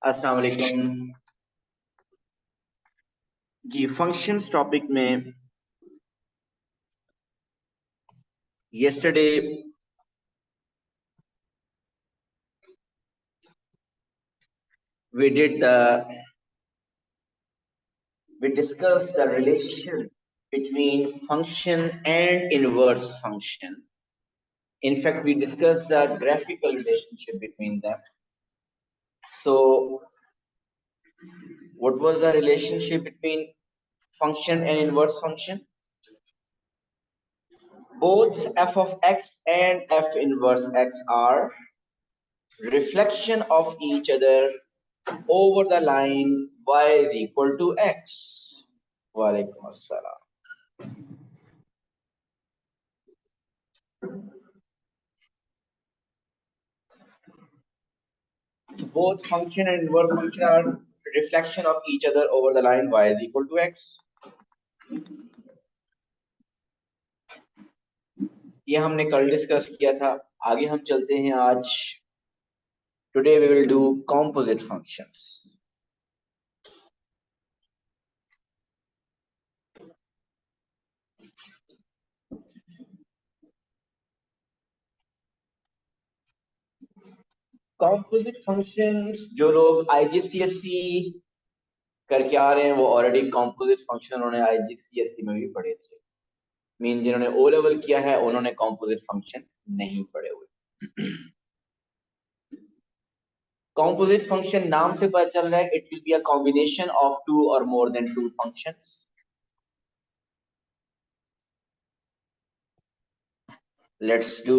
अस्सलाम वालेकुम जी। Functions topic में yesterday we discussed the relation between function and inverse function. In fact, we discussed the graphical relationship between them. So what was the relationship between function and inverse function? Both f of x and f inverse x are reflection of each other over the line y is equal to x. Walaikum assalam. So both function and inverse function are reflection of each other over the line y is equal to x. ये हमने कल discuss किया था। आगे हम चलते हैं आज। Today we will do composite functions. Composite functions जो लोग IGCSE करके आ रहे हैं वो ऑलरेडी composite function उन्होंने IGCSE में भी पढ़े थे। मीन जिन्होंने O लेवल किया है उन्होंने composite function नहीं पढ़े हुए। Composite function नाम से पता चल रहा है it will be a combination of two or more than two functions. Let's do.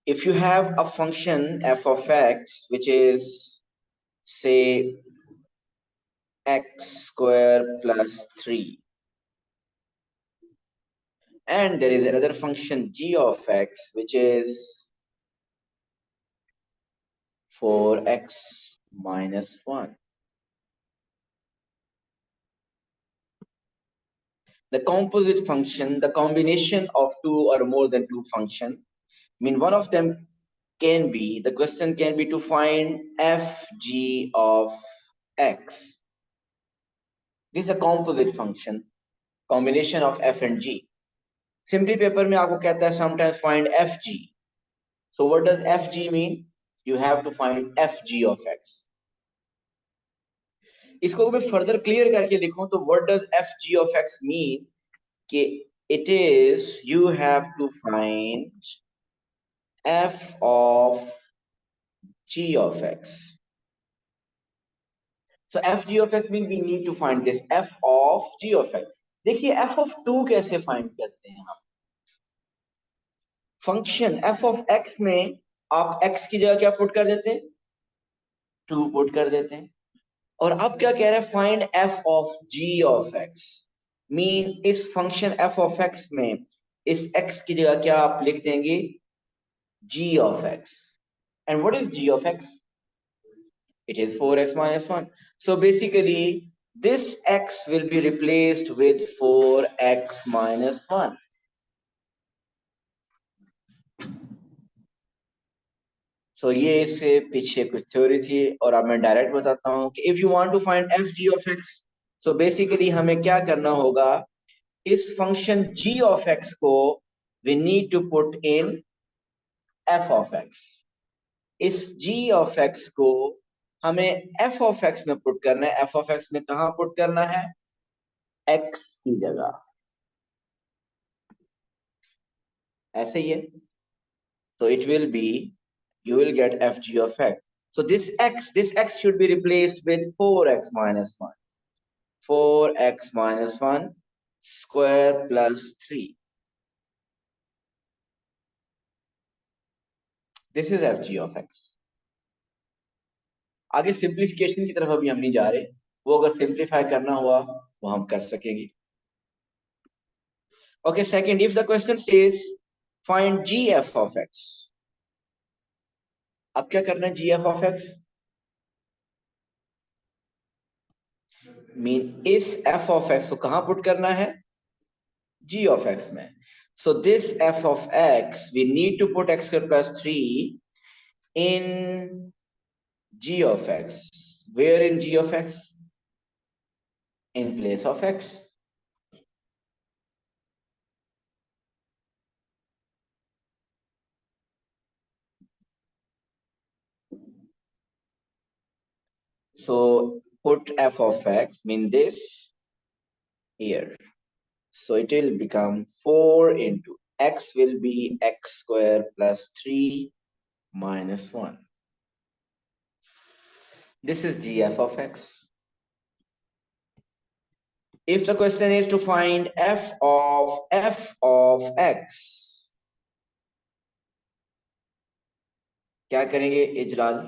If you have a function f of x which is say x square plus 3 and there is another function g of x which is 4x minus 1. The composite function, the combination of two or more than two functions, I mean one of them can be, the question can be to find fg of x. This is a composite function, combination of f and g. Simply paper में आपको कहता है sometimes find fg. So what does fg mean? You have to find fg of x. इसको मैं further clear करके लिखूं तो what does fg of x mean? कि it is you have to find f of g of x. So fg of x means we need to find this f of g of x. देखिए f of 2 कैसे find करते हैं हम? Function f of x में आप x की जगह क्या पुट कर देते हैं? 2 पुट कर देते हैं। और अब क्या कह रहा है? Find f of g of x. Mean इस फंक्शन f of x में इस x की जगह क्या आप लिख देंगे? g of x. And what is g of x? It is 4x minus 1. So basically this x will be replaced with 4x minus 1. So ये इससे पीछे कुछ थ्योरी थी और अब मैं डायरेक्ट बताता हूँ कि if you want to find f g of x, so basically हमें क्या करना होगा? इस फंक्शन g of x को we need to put in f of x. इस g of x को हमें f of x में पुट करना है। f of x में कहाँ पुट करना है? x की जगह। ऐसे ही है। So it will be, you will get fg of x. So this x should be replaced with 4x minus 1. 4x minus 1 square plus 3. This is fg of x. आगे simplification की तरफ अभी हम नहीं जा रहे, वो अगर सिंप्लीफाई करना हुआ वो हम कर सकेंगे। Okay, second, if the question says find gf of x, अब क्या करना है gf of x? मीन इस f of x को कहां पुट करना है? g of x में. So this f of x, we need to put x square plus 3 in g of x. Where in g of x? In place of x. So put f of x, mean this here. So it will become 4 into x will be x square plus 3 minus 1. This is gf of x. If the question is to find f of x, क्या करेंगे इजलाल?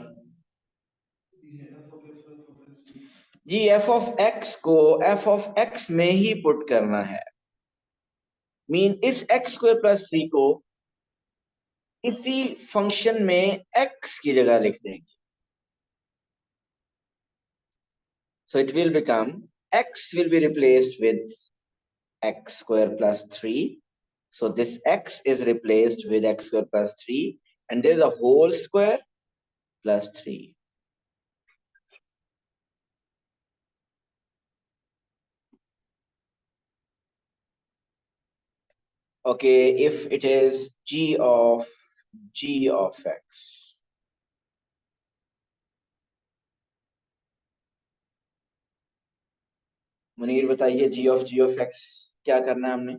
जी f of x को f of x में ही put करना है. Mean इस x square plus 3 को इसी function में x की जगह लिख देंगे. So it will become x will be replaced with x square plus 3. So this x is replaced with x square plus 3 and there is a whole square plus 3. Okay, if it is g of x. Munir बताइए g of x क्या करना है हमने?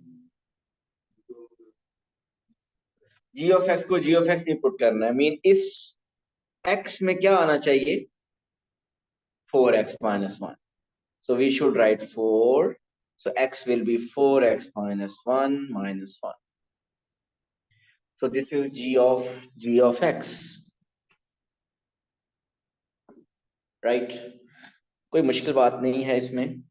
g of x को g of x में put करना है. Mean इस x में क्या आना चाहिए? 4x minus 1. So we should write 4. So x will be 4x minus 1 minus 1. So this is g of x. Right? कोई मुश्किल बात नहीं है इसमें.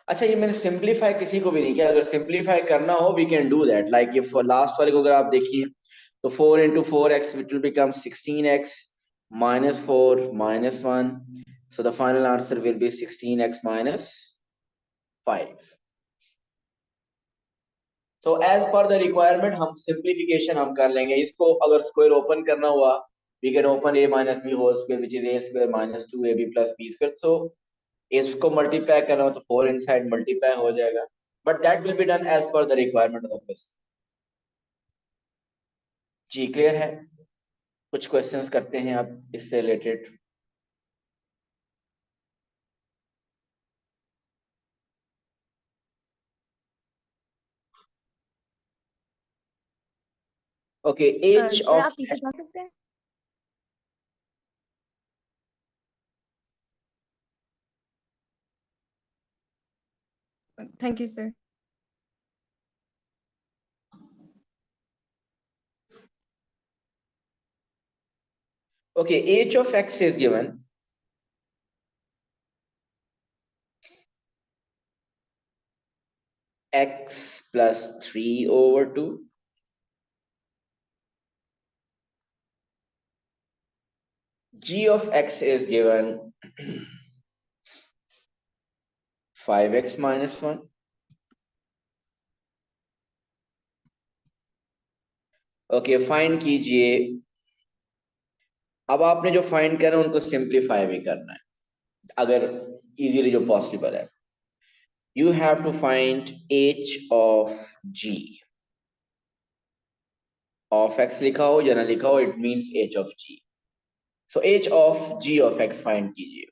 अच्छा, ये मैंने सिंप्लीफाई किसी को भी नहीं किया. अगर सिंप्लीफाई करना हो we can do that. Like if last वाले को अगर आप देखिए तो 4 into 4x it will become 16x minus 4 minus 1. So the final answer will be 16x minus 5. So as per the requirement हम simplification हम कर लेंगे. इसको अगर स्क्वायर ओपन करना हुआ we can open a minus b whole square which is a square minus 2ab plus b square. So इसको multiply करना हो तो 4 इनसाइड मल्टीप्लाई हो जाएगा. But that will be done as per the requirement of the question. जी clear है? कुछ questions करते हैं आप इससे related. Okay, as sir of आप पीछे जा सकते हैं. Thank you sir. Okay, h of x is given x plus 3 over 2. G of x is given 5x minus 1. Okay, find कीजिए. अब आपने जो फाइंड करना है उनको सिंप्लीफाई भी करना है अगर इजीली जो पॉसिबल है. You have to find h of g. Of x लिखा हो या ना लिखा हो, it means h of g. So h of g of x find कीजिए.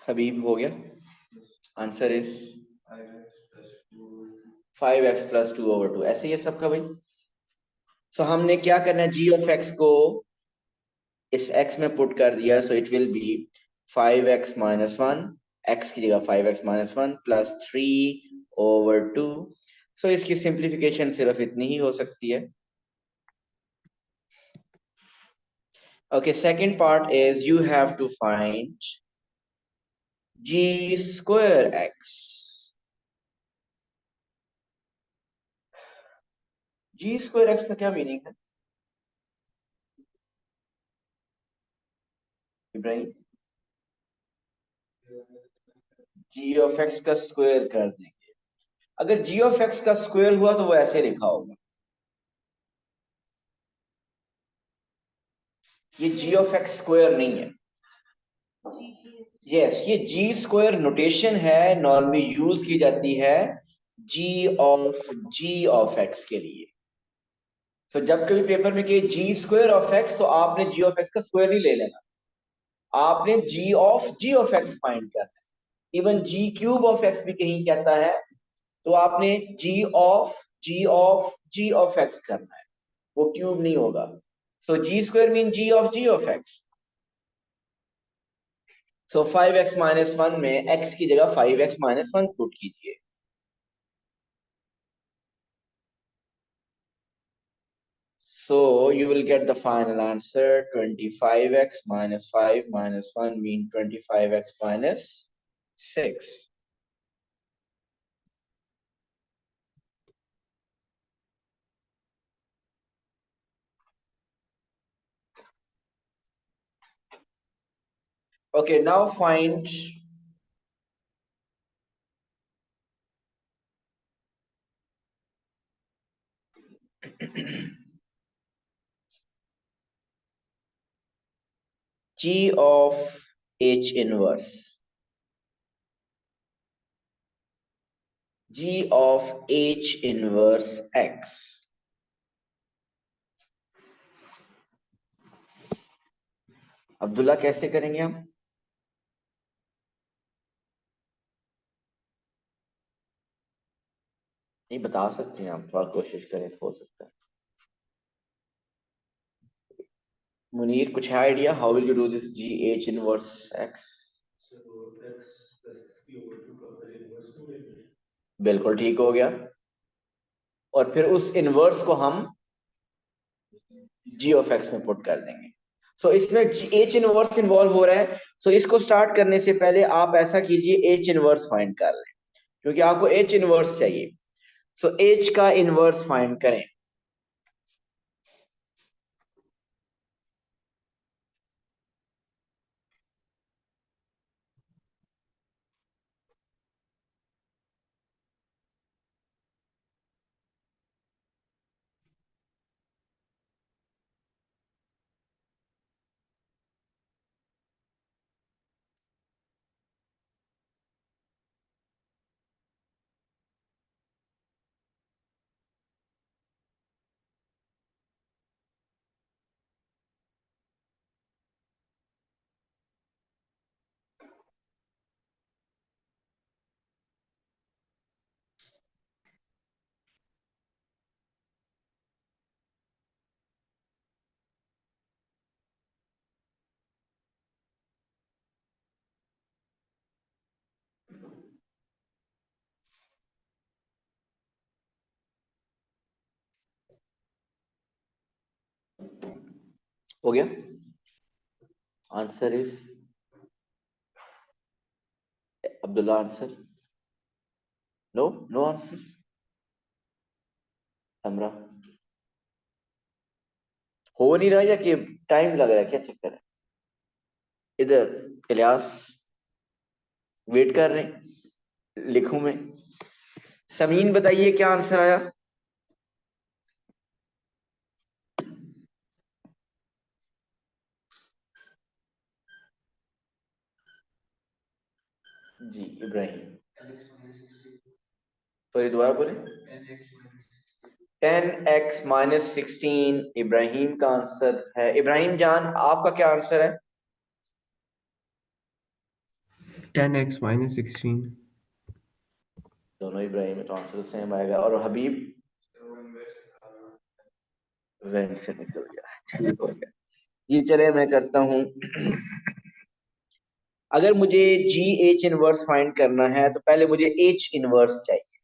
हबीब हो गया. Answer is 5x plus 2 over 2. ऐसे ही है सबका भाई. सो हमने क्या करना है, g of x को इस x में पुट कर दिया, so it will be 5x-1, x की जगह 5x-1 प्लस 3/2। सो इसकी सिंप्लीफिकेशन सिर्फ इतनी ही हो सकती है। Okay, second part is you have to find g square x. g square x का क्या मीनिंग है इब्राहिम? g ऑफ x का स्क्वायर कर देंगे। अगर g ऑफ x का स्क्वायर हुआ तो वो ऐसे लिखा होगा, ये g ऑफ x स्क्वायर नहीं है। यस, ये जी स्क्वायर नोटेशन है, नॉर्मली यूज की जाती है जी ऑफ एक्स के लिए। सो जब कभी पेपर में कहे जी स्क्वायर ऑफ एक्स, तो आपने जी ऑफ एक्स का स्क्वायर नहीं ले लेना, आपने जी ऑफ एक्स फाइंड करना है। Even g cube of x भी कहीं कहता है, तो आपने जी ऑफ एक्स करना है, वो क्यूब नहीं होगा। So G square mean G of X. So 5x-1 में x की जगह 5x-1 पुट कीजिए। So you will get the final answer 25x minus 5 minus 1 mean 25x minus 6. Okay, now find g of h inverse. G of h inverse x. Abdullah कैसे करेंगे हम? नहीं बता सकते हैं आप, थोड़ा कोशिश करें तो हो सकता है। मुनीर कुछ है idea, how will you do this ji h inverse x? बिल्कुल ठीक हो गया, और फिर उस इनवर्स को हम जी ऑफ एक्स में पुट कर देंगे। सो इसमें एच इनवर्स इन्वॉल्व हो रहा है, सो इसको स्टार्ट करने से पहले आप ऐसा कीजिए, एच इनवर्स फाइंड कर लें, क्योंकि आपको एच इनवर्स चाहिए। सो एच का इनवर्स फाइंड करें। हो गया? Answer is Abdullah, answer no, no answer. Samra हो नहीं रहा, या कि टाइम लग रहा है, क्या चक्कर है? इधर इलियास वेट कर रहे हैं, लिखूं मैं? समीन बताइए क्या आंसर आया? जी इब्राहिम, तो ये दोबारा बोले। 10x-16 इब्राहिम का आंसर है। इब्राहिम जान आपका क्या आंसर है? 10x-16। दोनों इब्राहिम तो आंसर सेम आएगा। और हबीब वैन से निकल गया, ठीक हो गया। जी चले मैं करता हूं। अगर मुझे जी एच इनवर्स फाइंड करना है तो पहले मुझे एच इनवर्स चाहिए।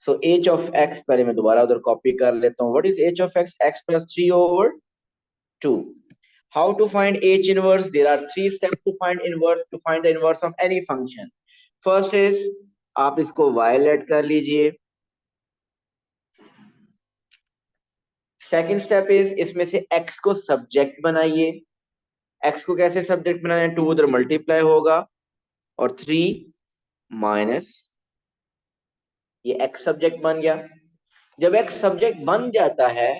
सो एच ऑफ एक्स पहले मैं दोबारा उधर कॉपी कर लेता हूँ। What is h of x? X plus 3/2। How to find h inverse? There are three steps to find inverse, to find the inverse of any function. First is, आप इसको y late कर लीजिए। Second step is, इसमें से x को subject बनाइए। x को कैसे सब्जेक्ट बनाना है? 2 उधर मल्टीप्लाई होगा और 3 माइनस, ये x सब्जेक्ट बन गया। जब x सब्जेक्ट बन जाता है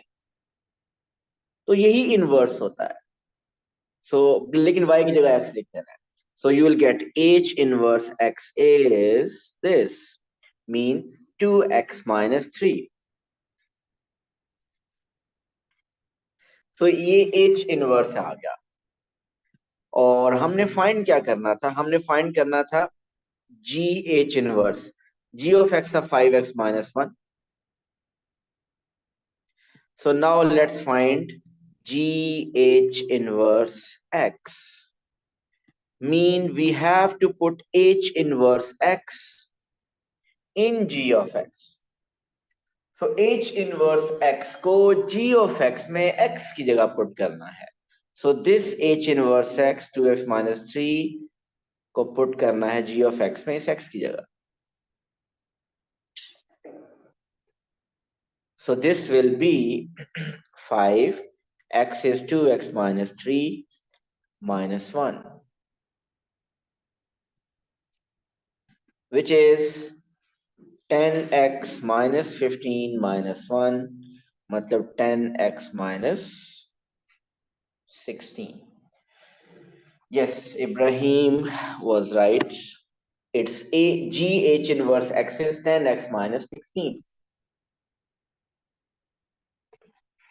तो यही इनवर्स होता है। सो लेकिन y की जगह x लिख देना है। So you will get h inverse x is this, mean 2x minus 3। सो ये h इनवर्स आ गया। और हमने फाइंड क्या करना था? हमने फाइंड करना था g h inverse. G of x of 5x minus 1. So now let's find GH inverse X. Mean we have to put H inverse X in G of X. So H inverse X को G of X में X की जगह put करना है। So this H inverse X 2x minus 3 को put करना है G of X में इस X की जगह। So this will be 5, x is 2x minus 3 minus 1, which is 10x minus 15 minus 1, matlab 10x minus 16. Yes, Ibrahim was right. It's a GH inverse x is 10x minus 16.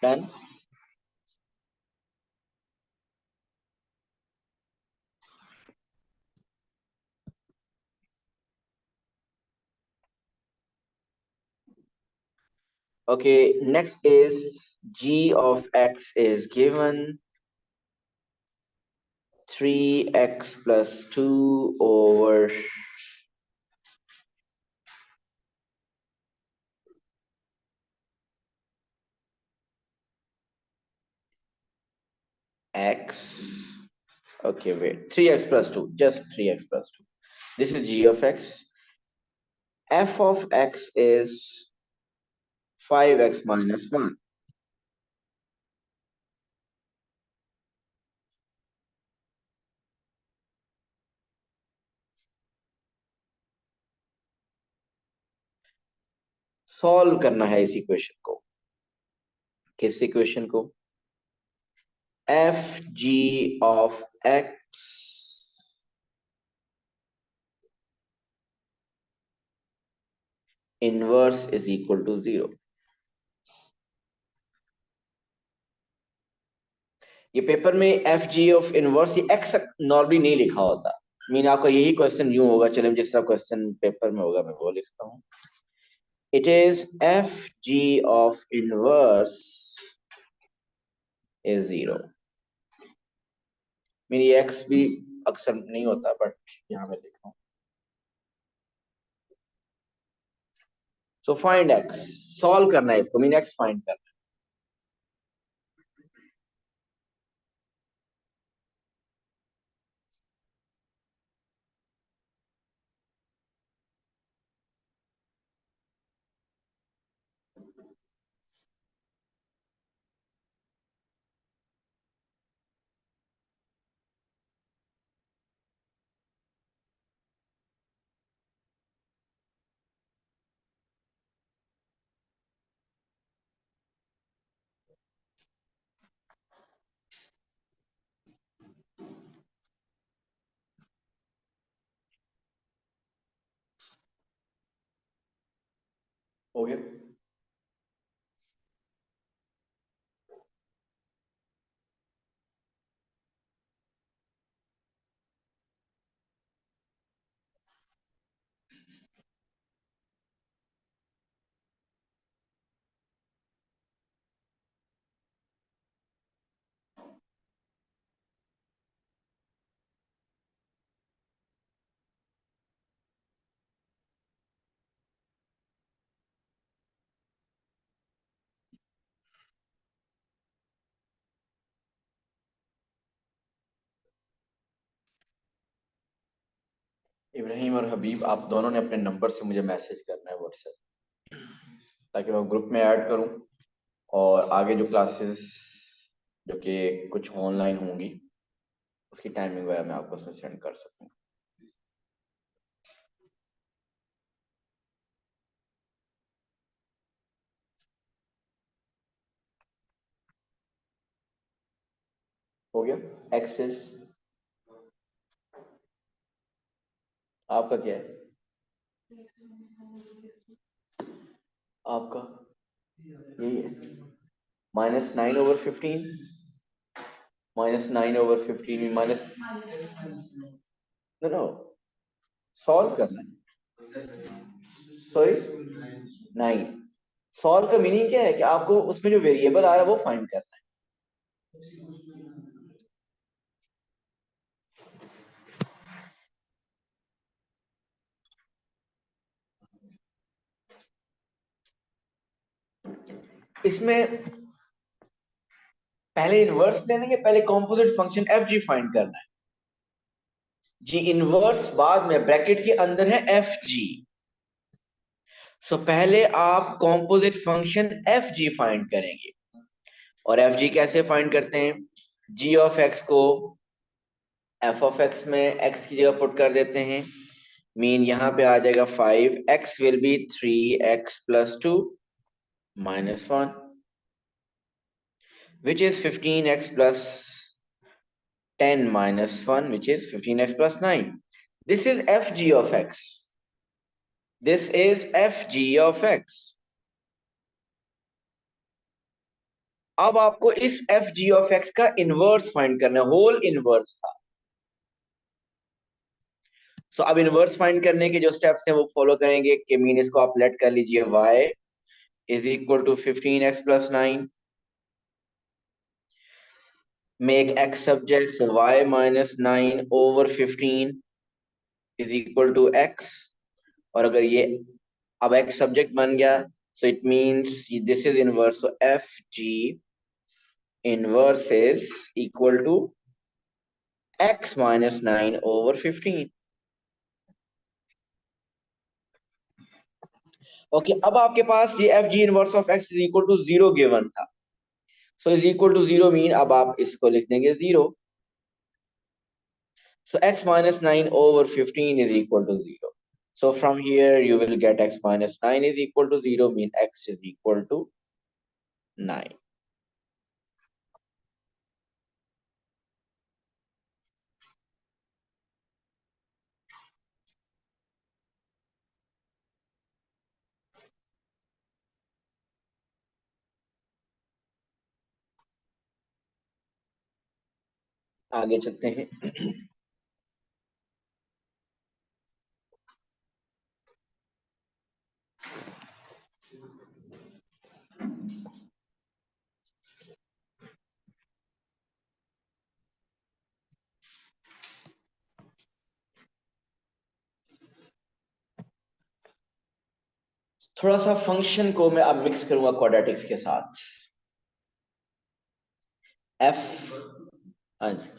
Done? Okay, next is g of x is given 3x plus 2 over x. Okay, wait. 3x plus 2. Just 3x plus 2. This is g of x. F of x is 5x minus 1. Solve करना है इस equation को। किस equation को? F ji of x inverse is equal to 0। ये paper में f ji of inverse, ये x normally नहीं लिखा होता। मीन आपका यही क्वेश्चन यूं होगा। चलिए जिस तरह क्वेश्चन पेपर में होगा मैं वो लिखता हूँ। It is F ji of inverse is 0। मेरी एक्स भी अक्सर नहीं होता, बट यहाँ मैं लिख रहा हूँ। सो फाइंड एक्स, सॉल्व करना है इसको, मीन एक्स फाइंड करना है। हो गया। इब्राहिम और हबीब, आप दोनों ने अपने नंबर से मुझे मैसेज करना है व्हाट्सएप, ताकि मैं ग्रुप में ऐड करूं और आगे जो क्लासेस जो कि कुछ ऑनलाइन होंगी उसकी टाइमिंग वगैरह मैं आपको उसमें सेंड कर सकूं। हो गया। एक्सेस आपका क्या है? आपका यही है, -9/15। -9/15 माइनस, नो नो, सॉल्व करना है। सॉरी, 9। सॉल्व का मीनिंग क्या है कि आपको उसमें जो वेरिएबल आ रहा है वो फाइंड करना है। इसमें पहले इनवर्स लेने के पहले composite function F G find करना है। जी इनवर्स बाद में ब्रैकेट के अंदर है एफ जी। सो पहले आप composite function F G find करेंगे। और एफ जी कैसे फाइंड करते हैं? जी ऑफ एक्स को एफ ऑफ एक्स में एक्स की जगह पुट कर देते हैं। मीन यहां पे आ जाएगा 5, x will B 3x+2 -1, which is 15x plus 10 minus 1, which is 15x plus 9. This is fg of x. This is fg of x. अब आपको इस fg of x का इनवर्स फाइंड करना है, होल इनवर्स था। सो अब इनवर्स फाइंड करने के जो स्टेप्स हैं वो फॉलो करेंगे कि मीन इसको आप लेट कर लीजिए y is equal to 15x plus 9, make x subject, so y minus 9 over 15 is equal to x। और अगर ये अब x सब्जेक्ट बन गया, so it means this is inverse, so fg inverse is equal to x minus 9 over 15। Okay, अब आपके पास ये fg inverse of x is equal to 0 given था। So is equal to 0 mean अब आप इसको लिख देंगे 0। So x minus 9 over 15 is equal to 0. So from here you will get x minus 9 is equal to 0, mean x is equal to 9. आगे चलते हैं। थोड़ा सा फंक्शन को मैं अब मिक्स करूंगा क्वाड्रेटिक्स के साथ। एफ, हाँ जी,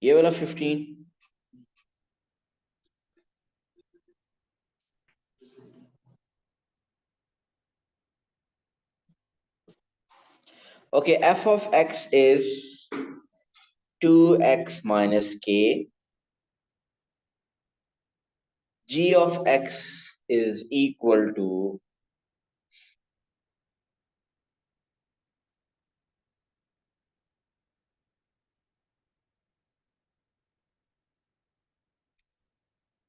ये वाला 15, okay, f of x is 2x minus k, g of x is equal to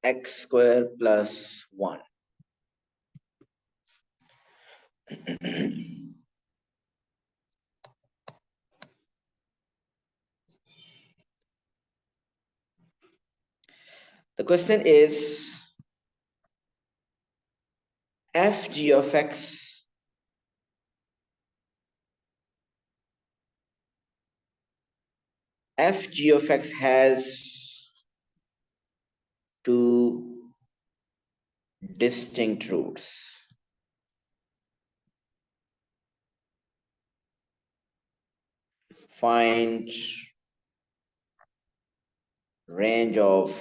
x square plus 1। The question is fg of x has two distinct roots. find range of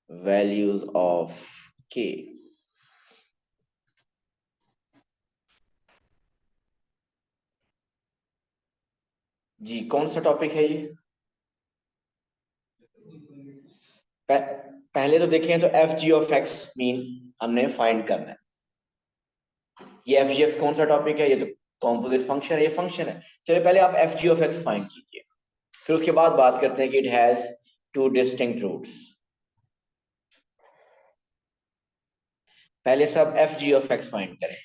values of k। जी कौन सा topic है ये? पहले तो देखें तो F G of x mean हमने find करना है। ये एफ जी एक्स कौन सा टॉपिक है? ये तो कॉम्पोजिट फंक्शन है, ये फंक्शन है। चलिए पहले आप f ji of x find कीजिए, फिर उसके बाद बात करते हैं कि it has two distinct roots. पहले सब f ji of x find करें।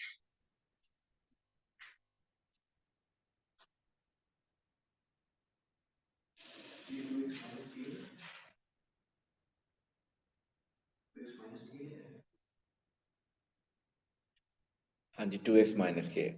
हाँ जी, 2x माइनस के।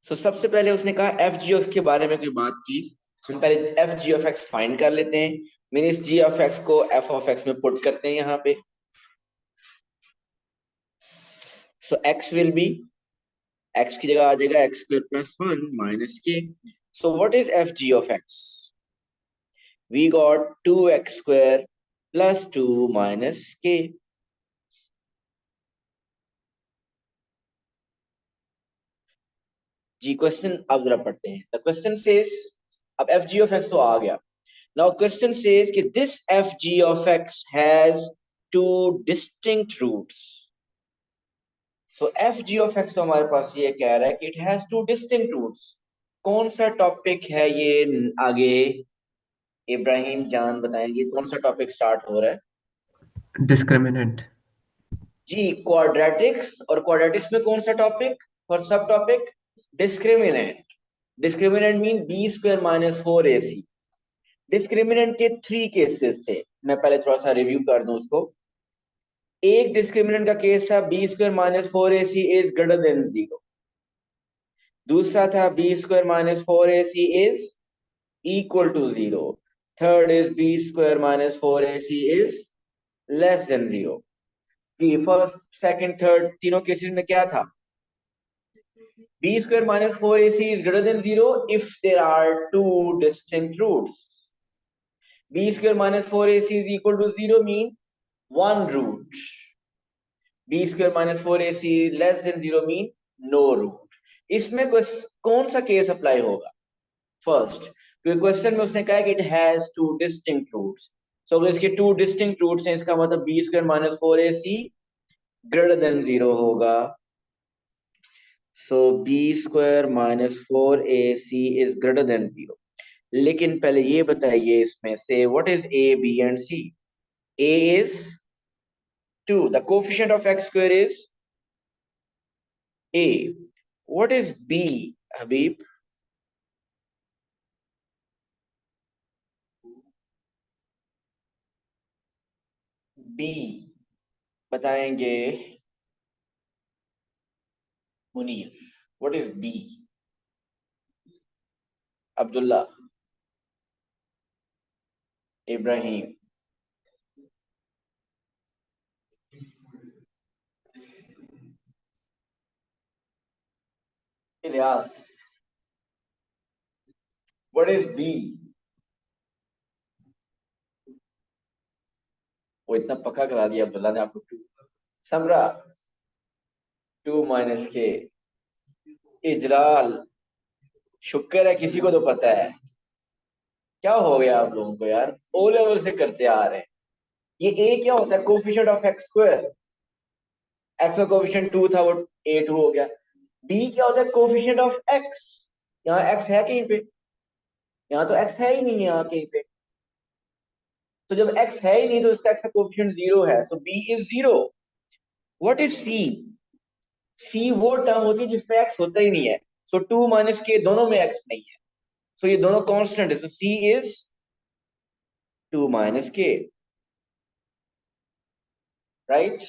सो सबसे पहले उसने कहा एफ जी ऑफ के बारे में कोई बात की। हम पहले F ji of x find कर लेते हैं। मीन इस जी ऑफ एक्स को एफ ऑफ एक्स में पुट करते हैं यहाँ पे। So X will be, X की जगह आ जाएगा X square plus one minus K. So what is F ji of X? We got 2x square plus 2 minus K. जी क्वेश्चन अब जरा पढ़ते हैं। द क्वेश्चन सेज, अब एफ जी ऑफ एक्स तो आ गया। नाउ क्वेश्चन सेज कि this f ji of x has two distinct roots. So f ji of x तो हमारे पास ये कह रहा है कि it has two distinct roots. कौन सा टॉपिक है ये? आगे इब्राहिम जान बताएंगे कौन सा टॉपिक स्टार्ट हो रहा है। डिस्क्रिमिनेंट। जी क्वाड्रेटिक्स, और क्वाड्रेटिक्स में कौन सा टॉपिक और sub topic? Discriminant. Discriminant mean B square minus four ए सी। डिस्क्रिमिनेंट के थ्री केसेस थे, मैं पहले थोड़ा सा रिव्यू कर दूं उसको। एक डिस्क्रिमिनेंट का केस था b square minus four A C is greater than zero. दूसरा था b square minus four A C is equal to zero. Third is b square minus four A C is less than zero. First second third तीनों cases में क्या था? b square minus 4ac is greater than 0 if there are two distinct roots. b square minus 4ac is equal to 0 mean one root. b square minus 4ac is less than 0 mean no root. इसमें कौन सा case apply होगा? First, क्योंकि question में उसने कहा है कि it has two distinct roots. So अगर इसके टू डिस्टिंक्ट रूट्स हैं, इसका मतलब बी स्क्वायर माइनस फोर ए सी ग्रेटर देन जीरो होगा। So B square minus four A C is greater than zero. लेकिन पहले ये बताइए इसमें से what is A B and C? A is two, the coefficient of X square is A. What is B Habib? B बताएंगे Munir. What is B? Abdullah, Ibrahim, Ilyas, what is B? वो इतना पक्का करा दिया अब्दुल्ला ने आपको। टू समरा, टू माइनस के। इजलाल, शुक्र है किसी को तो पता है। क्या हो गया आप लोगों को यार, ओ लेवल से करते आ रहे हैं। ये ए क्या होता है? Coefficient of X square. X का कोफिशिएंट टू था, वो ए टू हो गया। बी क्या होता है? Coefficient of x. यहाँ एक्स है कहीं पे? यहाँ तो एक्स है ही नहीं यहाँ कहीं पे। तो जब एक्स है ही नहीं तो इसका एक्स का कोफिशिएंट जीरो है, so B is zero. What is C? C वो टर्म होती है जिसमें एक्स होता ही नहीं है। सो टू माइनस के दोनों में एक्स नहीं है, सो ये दोनों कांस्टेंट है, so c is two minus k, right.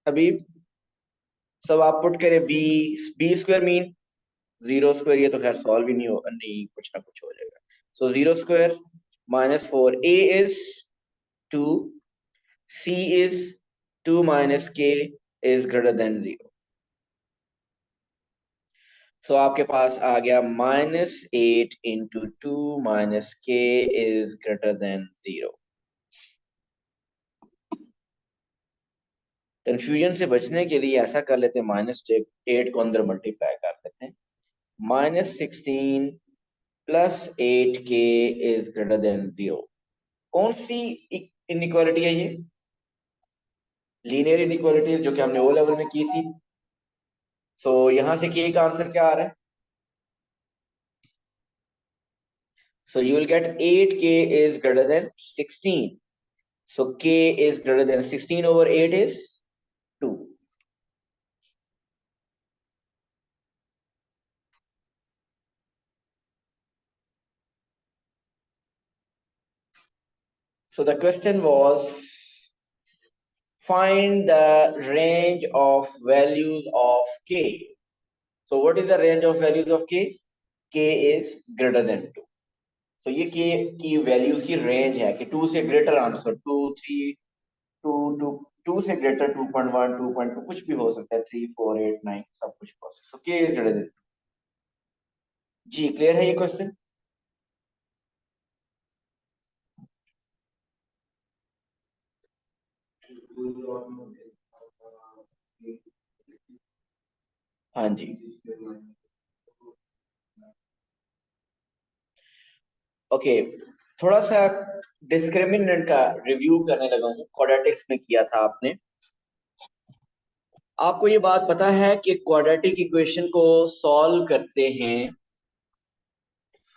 अभी सब आप पुट करें, b square mean zero square, ये तो खैर सॉल्व ही नहीं हो, नहीं कुछ ना कुछ हो जाएगा। So zero square minus four, a is two, c is two minus k is greater than zero. So आपके पास आ गया -8 × 2 minus k is greater than zero. Confusion से बचने के लिए ऐसा कर लेते हैं, -8 को अंदर मल्टीप्लाई कर लेते हैं, -16 + 8 के इज ग्रेटर देन जीरो। कौन सी इनइक्वालिटी है ये? लीनियर इनइक्वालिटीज जो कि हमने ओ लेवल में की थी। सो यहां से के का आंसर क्या आ रहा है? So you will get 8k is greater then 16। So k इज greater then 16/8 is 2। So the question was, find the range of values of k. So what is the range of values of k? K is greater than 2. So ये k की values की range है कि 2 से greater answer, 2 3 2 2 2 से greater 2.1 2.2 कुछ भी हो सकता है, 3 4 8 9 सब कुछ हो सकता है। तो k इज ग्रेटर देन। जी क्लियर है ये क्वेश्चन? हाँ जी। ओके, थोड़ा सा डिस्क्रिमिनेंट का रिव्यू करने लगा हूँ, क्वाड्रेटिक्स में किया था आपने। आपको ये बात पता है कि क्वाड्रेटिक इक्वेशन को सॉल्व करते हैं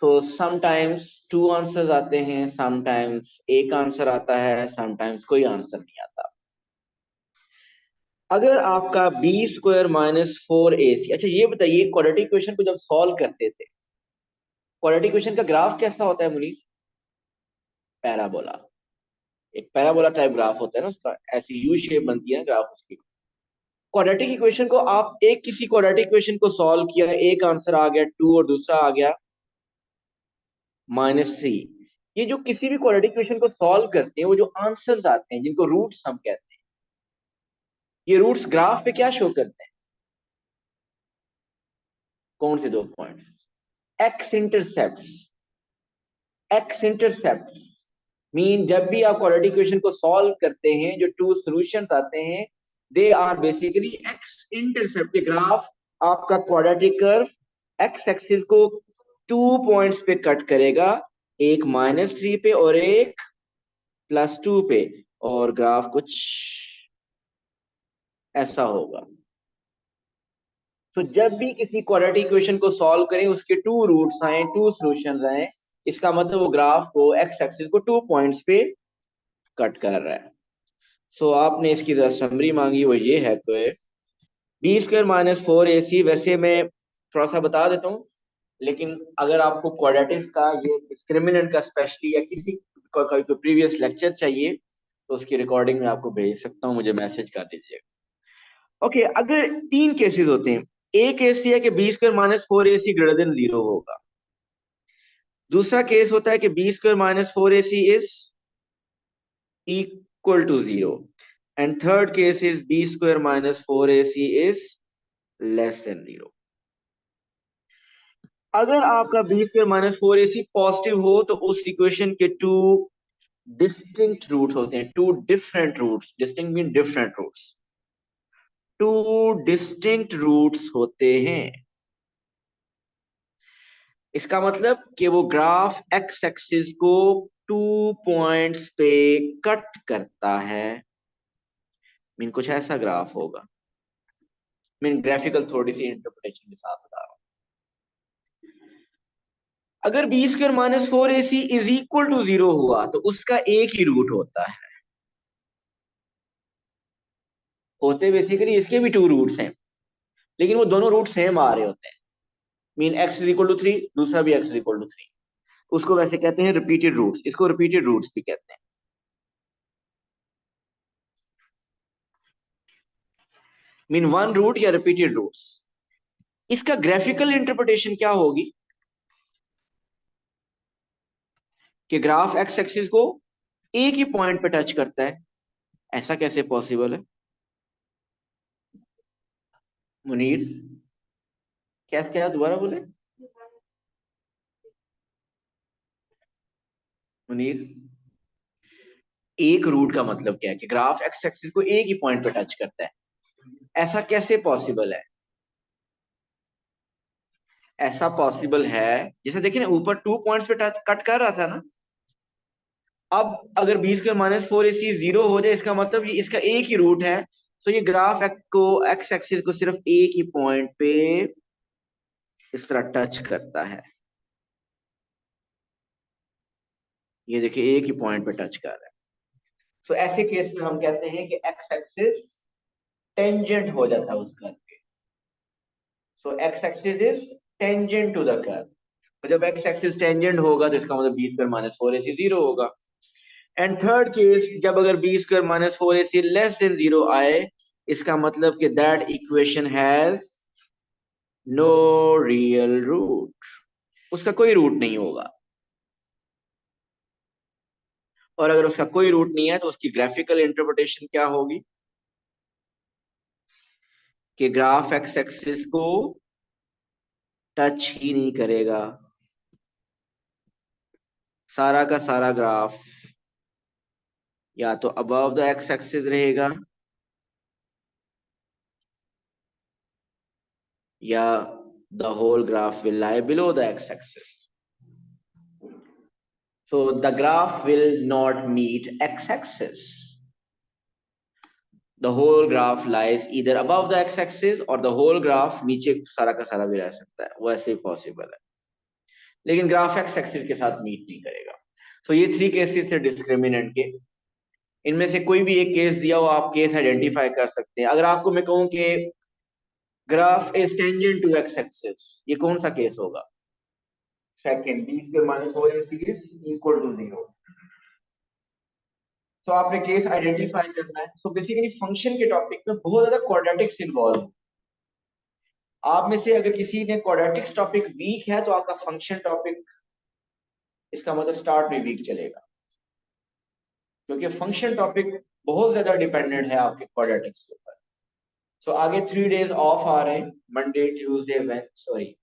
तो समटाइम्स टू आंसर्स आते हैं, समटाइम्स एक आंसर आता है, समटाइम्स कोई आंसर नहीं आता। अगर आपका b² - 4ac, अच्छा ये बताइए, क्वाड्रेटिक इक्वेशन को जब सॉल्व करते थे, क्वाड्रेटिक इक्वेशन का ग्राफ कैसा होता है मुनीष? पैराबोला। एक पैराबोला टाइप ग्राफ होता है ना उसका, ऐसी यू शेप बनती है ना ग्राफ उसकी। क्वाड्रेटिक इक्वेशन को आप एक किसी क्वाड्रेटिक इक्वेशन को सॉल्व किया, एक आंसर आ गया 2 और दूसरा आ गया -3। ये जो किसी भी क्वाड्रेटिक इक्वेशन को सॉल्व करते हैं, वो जो आंसर्स आते हैं जिनको रूट्स हम कहते हैं, ये रूट्स ग्राफ पे क्या शो करते हैं? कौन से दो points? X intercepts. X intercept mean जब भी आप क्वाड्रेटिक इक्वेशन को सॉल्व करते हैं, जो टू सॉल्यूशंस आते हैं, they are basically x intercept. Graph आपका क्वाड्रेटिक कर्व एक्स एक्सिस को 2 पॉइंट्स पे कट करेगा, एक -3 पे और एक +2 पे, और ग्राफ कुछ ऐसा होगा। तो जब भी किसी क्वाड्रेटिक इक्वेशन को सॉल्व करें, उसके टू रूट्स आए, टू सॉल्यूशंस आए, इसका मतलब वो ग्राफ को एक्स एक्सिस को 2 पॉइंट्स पे कट कर रहा है। सो आपने इसकी जरा समरी मांगी, वो ये है कि b² - 4ac, वैसे मैं थोड़ा सा बता देता हूँ, लेकिन अगर आपको क्वाड्रेटिक्स का ये डिस्क्रिमिनेंट का स्पेशली या किसी कोई प्रीवियस लेक्चर चाहिए तो उसकी रिकॉर्डिंग में आपको भेज सकता हूँ, मुझे मैसेज कर दीजिएगा। ओके, अगर 3 केसेस होते हैं, एक केस ये है कि b² - 4ac ग्रेटर देन 0 होगा। दूसरा केस होता है कि b² - 4ac is equal to 0, and third case is b² - 4ac is less than 0। अगर आपका b² - 4ac पॉजिटिव हो तो उस इक्वेशन के टू डिस्टिंक्ट रूट होते हैं, two different roots. Distinct mean different roots, two distinct roots होते हैं। इसका मतलब कि वो ग्राफ एक्स एक्सिस को 2 पॉइंट्स पे कट करता है, मीन कुछ ऐसा ग्राफ होगा। मीन ग्राफिकल थोड़ी सी इंटरप्रिटेशन के साथ बता रहा हूं। अगर b² - 4ac is equal to 0 हुआ तो उसका एक ही रूट होता है। होते बेसिकली इसके भी टू रूट्स हैं, लेकिन वो दोनों रूट सेम आ रहे होते हैं। मीन x = 3, दूसरा भी x = 3। उसको वैसे कहते हैं रिपीटेड रूट्स, इसको रिपीटेड रूट्स भी कहते हैं। मीन वन रूट या रिपीटेड रूट्स। इसका ग्राफिकल इंटरप्रिटेशन क्या होगी कि ग्राफ एक्स एक्सिस को एक ही पॉइंट पे टच करता है, ऐसा कैसे पॉसिबल है मुनीर? क्या क्या दोबारा बोले मुनीर? एक रूट का मतलब क्या है कि ग्राफ एक्स एक्सिस को एक ही पॉइंट पे टच करता है, ऐसा कैसे पॉसिबल है? ऐसा पॉसिबल है, जैसे देखिए ना ऊपर 2 पॉइंट्स पे टच कट कर रहा था ना, अब अगर 20^-4 0 हो जाए, इसका मतलब ये इसका एक ही रूट है। तो ये ग्राफ को एक्स एक्सिस को सिर्फ एक ही पॉइंट पे इस तरह टच करता है। ये देखिए एक ही पॉइंट पे टच कर रहा है। सो ऐसे केस में हम कहते हैं कि एक्स एक्सिस टेंजेंट हो जाता है उस कर्व के। So X axis is tangent to the curve. तो जब एक्स एक्सिस टेंजेंट होगा तो इसका मतलब 20^-4 0 होगा। एंड थर्ड केस, जब अगर b² - 4 लेस देन 0 आए, इसका मतलब कि that equation has no real root, उसका कोई रूट नहीं होगा। और अगर उसका कोई रूट नहीं है तो उसकी ग्राफिकल इंटरप्रिटेशन क्या होगी कि ग्राफ एक्स एक्सिस को टच ही नहीं करेगा, सारा का सारा ग्राफ या तो अबव द एक्स एक्सिस रहेगा या the whole graph will lie below the x-axis. So the graph will not meet x-axis. The whole graph lies either above the x-axis or the whole graph नीचे सारा का सारा भी रह सकता है, वैसे पॉसिबल है, लेकिन ग्राफ एक्स एक्सिस के साथ मीट नहीं करेगा। So ये 3 केसेस है डिस्क्रिमिनेंट के। इनमें से कोई भी एक केस दिया हो, आप केस आइडेंटिफाई कर सकते हैं। अगर आपको मैं कहूं कि graph is tangent to x axis, ये कौन सा केस होगा? Second, b² - 4 equal to 0। तो आपने केस आइडेंटिफाई करना है। तो बेसिकली फंक्शन के टॉपिक में बहुत ज्यादा क्वाड्रेटिक्स इन्वॉल्व। आप में से अगर किसी ने क्वाड्रेटिक्स टॉपिक वीक है तो आपका फंक्शन टॉपिक, इसका मतलब स्टार्ट में वीक चलेगा, क्योंकि फंक्शन टॉपिक बहुत ज्यादा डिपेंडेंट है आपके क्वाड्रेटिक्स के ऊपर। सो आगे 3 डेज ऑफ आ रहे हैं, Monday Tuesday sorry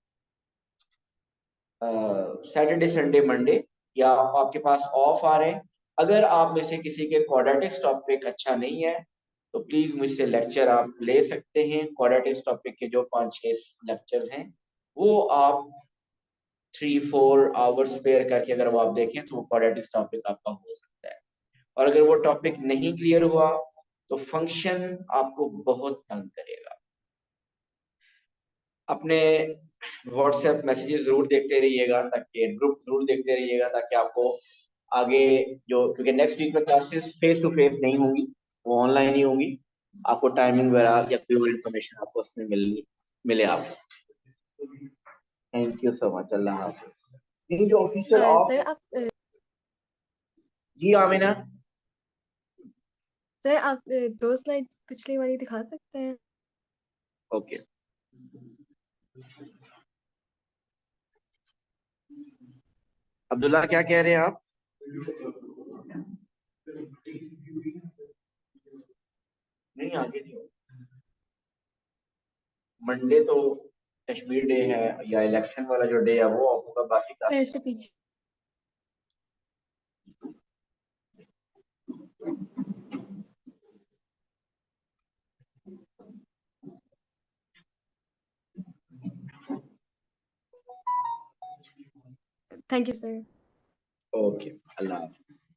Saturday Sunday Monday, या आपके पास ऑफ आ रहे हैं। अगर आप में से किसी के क्वाड्रेटिक्स टॉपिक अच्छा नहीं है तो प्लीज मुझसे लेक्चर आप ले सकते हैं। क्वाड्रेटिक्स टॉपिक के जो 5-6 लेक्चर्स हैं वो आप 3-4 आवर्स स्पेयर करके अगर वो आप देखें तो वो क्वाड्रेटिक्स टॉपिक आपका हो सकता है। और अगर वो टॉपिक नहीं क्लियर हुआ तो फंक्शन आपको बहुत तंग करेगा। अपने व्हाट्सएप मैसेजेस जरूर देखते रहिएगा, ताकि ग्रुप जरूर देखते रहिएगा, ताकि आपको आगे जो, क्योंकि नेक्स्ट वीक में क्लासेस फेस टू फेस नहीं होंगी, वो ऑनलाइन ही होंगी। आपको टाइमिंग वगैरह या कोई और इन्फॉर्मेशन आपको उसमें मिले आपको। थैंक यू सो मच, अल्लाह हाफिज। ये जो ऑफिशियल ऑफ। सर आप जी आमिना। सर आप 2 स्लाइड पिछली वाली दिखा सकते हैं? ओके, अब्दुल्ला क्या कह रहे हैं आप? नहीं आगे नहीं हो, मंडे तो कश्मीर डे है या इलेक्शन वाला जो डे है वो ऑफ होगा, बाकी सर क्लासेस। से पीछे। Thank you sir. Okay, Allah Hafiz.